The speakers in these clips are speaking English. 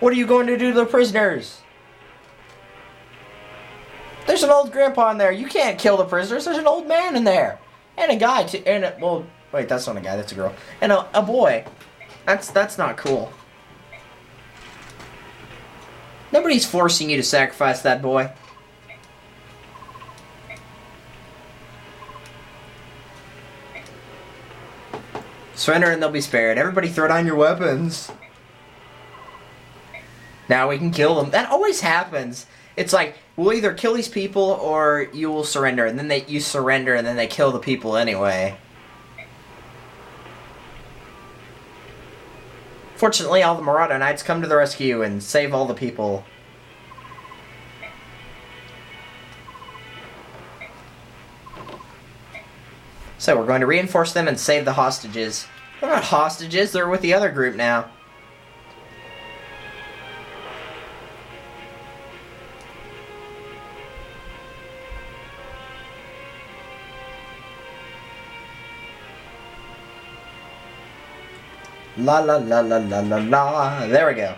What are you going to do to the prisoners? There's an old grandpa in there. You can't kill the prisoners. There's an old man in there. And a guy, too. And well, wait, that's not a guy. That's a girl. And a boy. That's not cool. Nobody's forcing you to sacrifice that boy. Surrender and they'll be spared. Everybody throw down your weapons. Now we can kill them. That always happens. It's like, we'll either kill these people or you will surrender. And then you surrender and then they kill the people anyway. Fortunately, all the Marauder Knights come to the rescue and save all the people. So we're going to reinforce them and save the hostages. They're not hostages, they're with the other group now. La la la la la la la. There we go.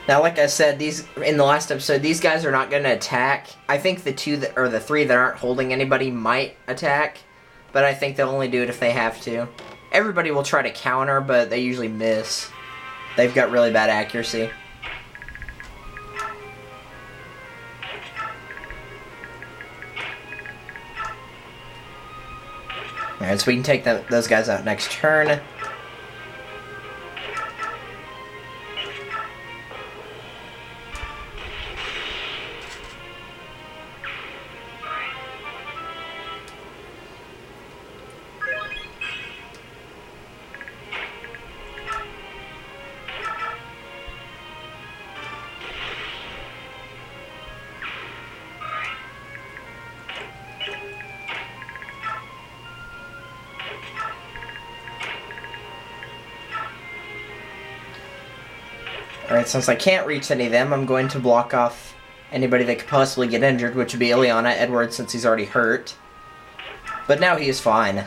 Now, like I said, these in the last episode, these guys are not going to attack. I think the three that aren't holding anybody might attack, but I think they'll only do it if they have to. Everybody will try to counter, but they usually miss. They've got really bad accuracy. Alright, so we can take those guys out next turn. Alright, since I can't reach any of them, I'm going to block off anybody that could possibly get injured, which would be Ileana Edwards since he's already hurt. But now he is fine.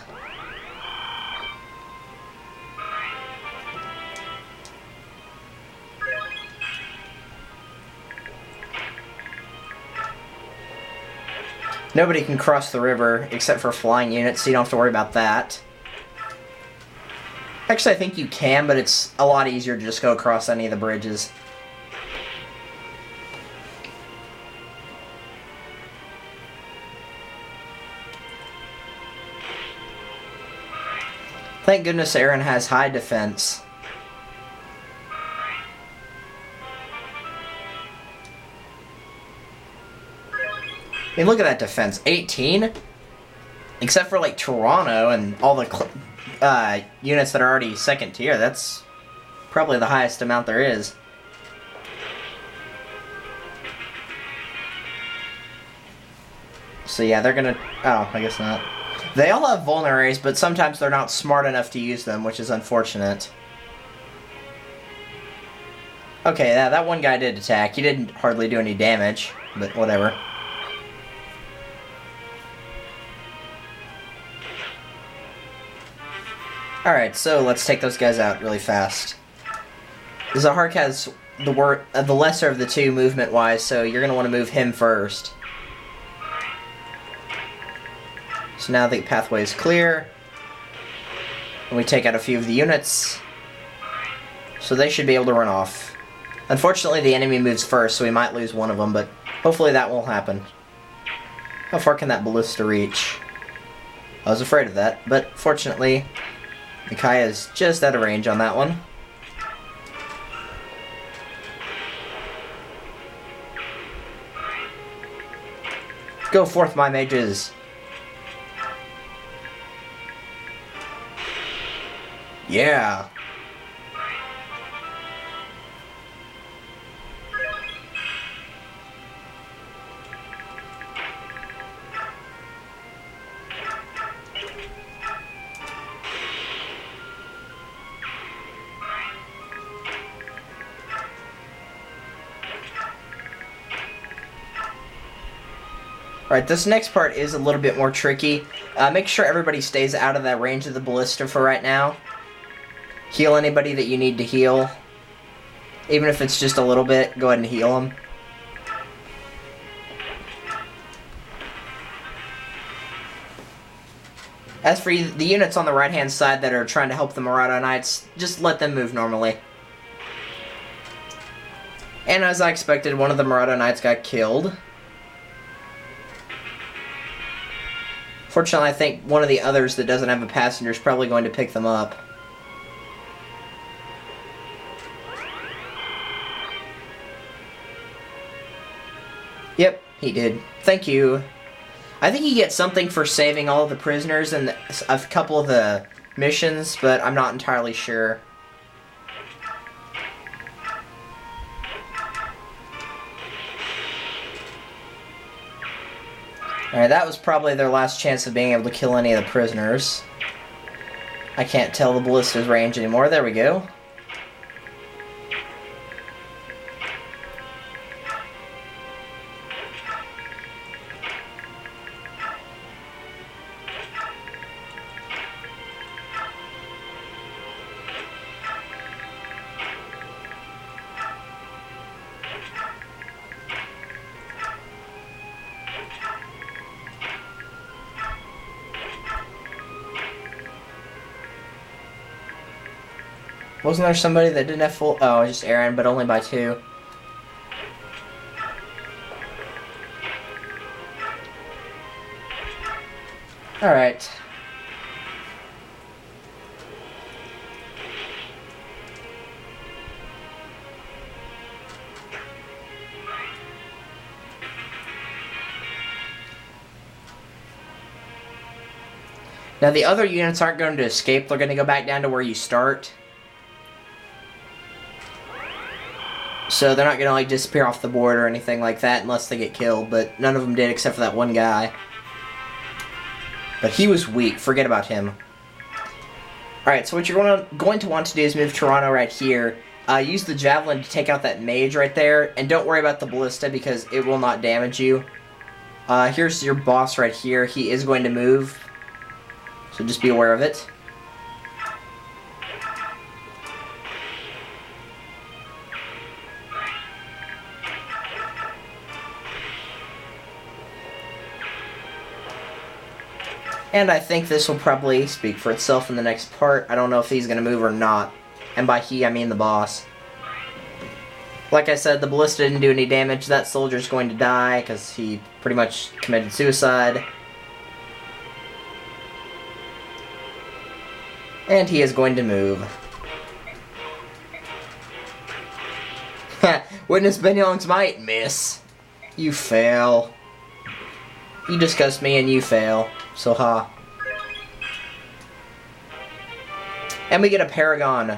Nobody can cross the river except for flying units, so you don't have to worry about that. Actually, I think you can, but it's a lot easier to just go across any of the bridges. Thank goodness Aaron has high defense. I mean, look at that defense. 18? Except for, like, Toronto and all the units that are already second tier. That's probably the highest amount there is. So, yeah, they're gonna... Oh, I guess not. They all have vulneraries, but sometimes they're not smart enough to use them, which is unfortunate. Okay, that one guy did attack. He didn't hardly do any damage, but whatever. Alright, so let's take those guys out really fast. Zahark has the lesser of the two movement-wise, so you're going to want to move him first. So now the pathway is clear. And we take out a few of the units. So they should be able to run off. Unfortunately, the enemy moves first, so we might lose one of them, but hopefully that won't happen. How far can that ballista reach? I was afraid of that, but fortunately... Micaiah is just out of range on that one. Go forth, my mages! Yeah! Alright, this next part is a little bit more tricky. Make sure everybody stays out of that range of the ballista for right now. Heal anybody that you need to heal. Even if it's just a little bit, go ahead and heal them. As for the units on the right-hand side that are trying to help the Marauder Knights, just let them move normally. And as I expected, one of the Marauder Knights got killed. Fortunately, I think one of the others that doesn't have a passenger is probably going to pick them up. Yep, he did. Thank you. I think he gets something for saving all of the prisoners in a couple of the missions, but I'm not entirely sure. Alright, that was probably their last chance of being able to kill any of the prisoners. I can't tell the ballista's range anymore. There we go. Wasn't there somebody that didn't have full... Oh, just Aaron, but only by 2. Alright. Now the other units aren't going to escape, they're going to go back down to where you start. So they're not going to like disappear off the board or anything like that unless they get killed, but none of them did except for that one guy. But he was weak, forget about him. Alright, so what you're going to want to do is move Toronto right here. Use the Javelin to take out that mage right there, and don't worry about the Ballista because it will not damage you. Here's your boss right here, he is going to move, so just be aware of it. And I think this will probably speak for itself in the next part. I don't know if he's going to move or not. And by he, I mean the boss. Like I said, the Ballista didn't do any damage. That soldier's going to die because he pretty much committed suicide. And he is going to move. Witness Ben Young's might, miss. You fail. You disgust me and you fail. So, ha. And we get a Paragon.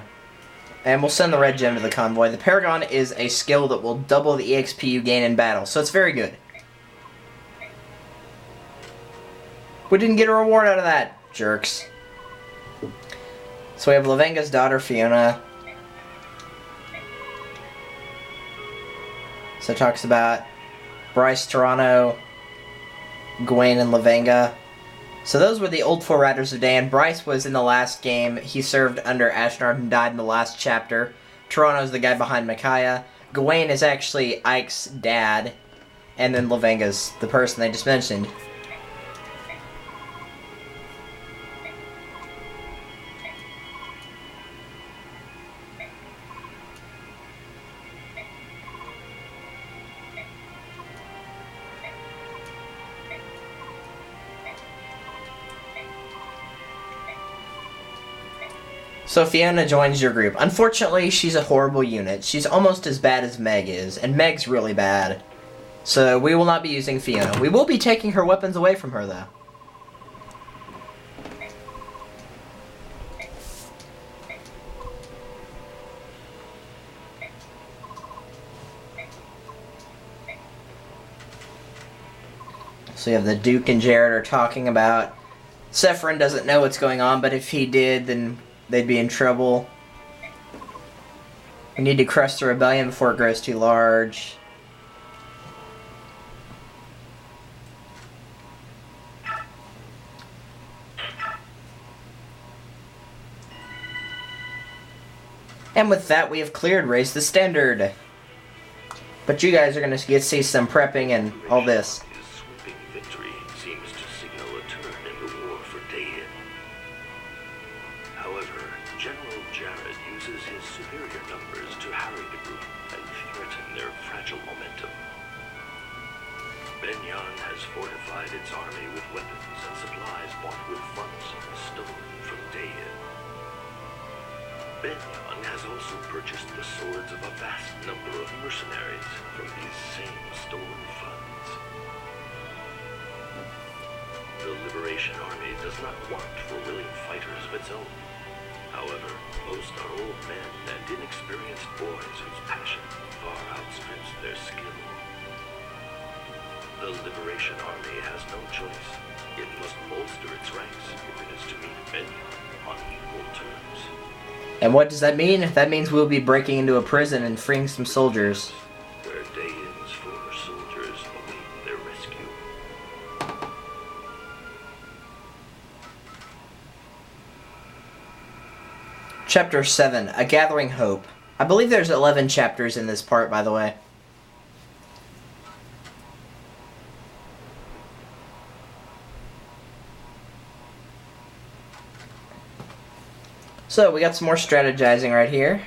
And we'll send the red gem to the convoy. The Paragon is a skill that will double the EXP you gain in battle, so it's very good. We didn't get a reward out of that, jerks. So we have Lavenga's daughter, Fiona. So it talks about Bryce, Toronto, Gawain, and Lavenga. So those were the old four Riders of Dan. Bryce was in the last game. He served under Ashnard and died in the last chapter. Toronto's the guy behind Micaiah. Gawain is actually Ike's dad. And then Lavenga's the person they just mentioned. So Fiona joins your group. Unfortunately, she's a horrible unit. She's almost as bad as Meg is, and Meg's really bad. So we will not be using Fiona. We will be taking her weapons away from her, though. So you have the Duke and Jared are talking about... Sephirin doesn't know what's going on, but if he did, then they'd be in trouble. We need to crush the rebellion before it grows too large. And with that, we have cleared Raise the Standard. But you guys are going to get to see some prepping and all this. His sweeping victory seems to signal a turn in the war for Dayin. However, General Jared uses his superior numbers to harry the group and threaten their fragile momentum. Benyon has fortified its army with weapons and supplies bought with funds stolen from Dayin. Benyon has also purchased the swords of a vast number of mercenaries from these same stolen funds. The Liberation Army does not want for willing fighters of its own. However, most are old men and inexperienced boys whose passion far outstrips their skill. The Liberation Army has no choice. It must bolster its ranks if it is to meet Benyon on equal terms. And what does that mean? That means we'll be breaking into a prison and freeing some soldiers. Where Dayin's former soldiers await their rescue. Chapter 7, A Gathering Hope. I believe there's 11 chapters in this part, by the way. So, we got some more strategizing right here.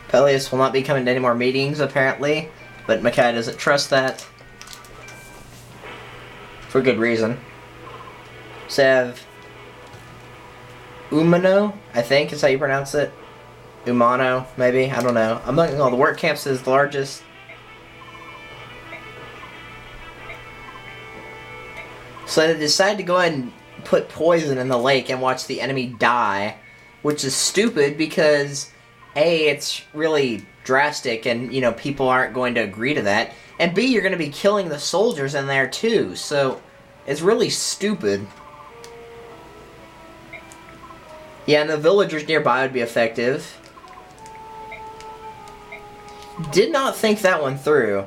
Peleus will not be coming to any more meetings, apparently, but Makai doesn't trust that. For good reason. Sev Umano, I think is how you pronounce it. Umano, maybe, I don't know. Among all the work camps is the largest. So they decide to go ahead and put poison in the lake and watch the enemy die, which is stupid because A, it's really drastic and, you know, people aren't going to agree to that, and B, you're going to be killing the soldiers in there too, so it's really stupid. Yeah, and the villagers nearby would be effective. Did not think that one through.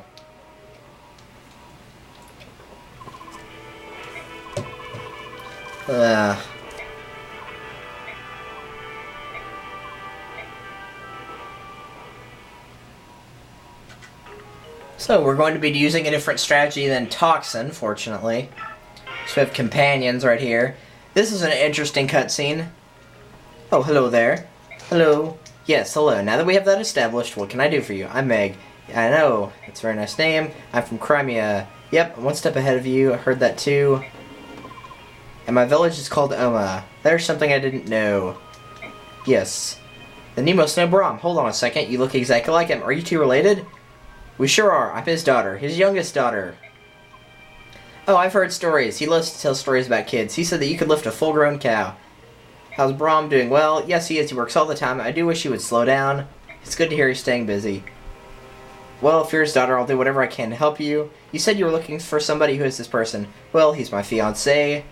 So we're going to be using a different strategy than Toxin, fortunately. So we have companions right here. This is an interesting cutscene. Oh, hello there. Hello. Yes, hello. Now that we have that established, what can I do for you? I'm Meg. I know. It's a very nice name. I'm from Crimea. Yep, I'm one step ahead of you. I heard that too. And my village is called Oma. There's something I didn't know. Yes. The Nemos know Brahm. Hold on a second. You look exactly like him. Are you two related? We sure are. I'm his daughter. His youngest daughter. Oh, I've heard stories. He loves to tell stories about kids. He said that you could lift a full-grown cow. How's Brahm doing? Well, yes he is. He works all the time. I do wish he would slow down. It's good to hear he's staying busy. Well, if you're his daughter, I'll do whatever I can to help you. You said you were looking for somebody. Who is this person? Well, he's my fiancé.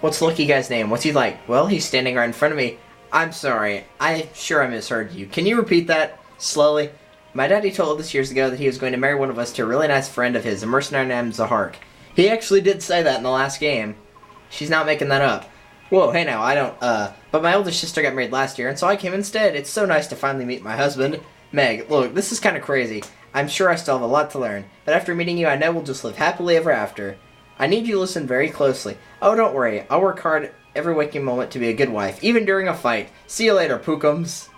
What's the lucky guy's name? What's he like? Well, he's standing right in front of me. I'm sorry. I'm sure I misheard you. Can you repeat that slowly? My daddy told us years ago that he was going to marry one of us to a really nice friend of his, a mercenary named Zahark. He actually did say that in the last game. She's not making that up. Whoa, hey now, I don't, but my older sister got married last year, and so I came instead. It's so nice to finally meet my husband. Meg, look, this is kind of crazy. I'm sure I still have a lot to learn, but after meeting you, I know we'll just live happily ever after. I need you to listen very closely. Oh, don't worry. I'll work hard every waking moment to be a good wife, even during a fight. See you later, Pookums.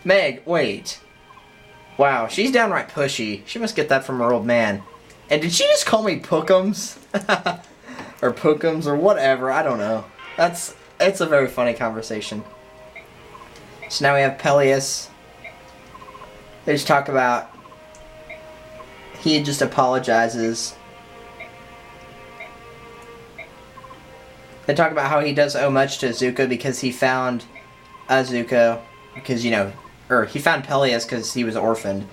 Meg, wait. Wow, she's downright pushy. She must get that from her old man. And did she just call me Pookums? Or Pookums, or whatever, I don't know. It's a very funny conversation. So now we have Peleus. They just talk about... He just apologizes. They talk about how he does owe much to Zuko because he found Zuko, because, you know, or he found Peleus because he was orphaned.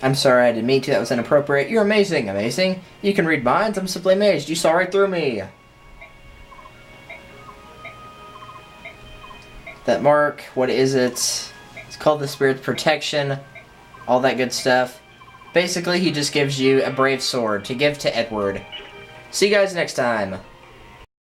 I'm sorry, I didn't mean to, that was inappropriate. You're amazing, amazing. You can read minds, I'm simply amazed. You saw right through me. That mark, what is it? It's called the Spirit's Protection. All that good stuff. Basically, he just gives you a brave sword to give to Edward. See you guys next time.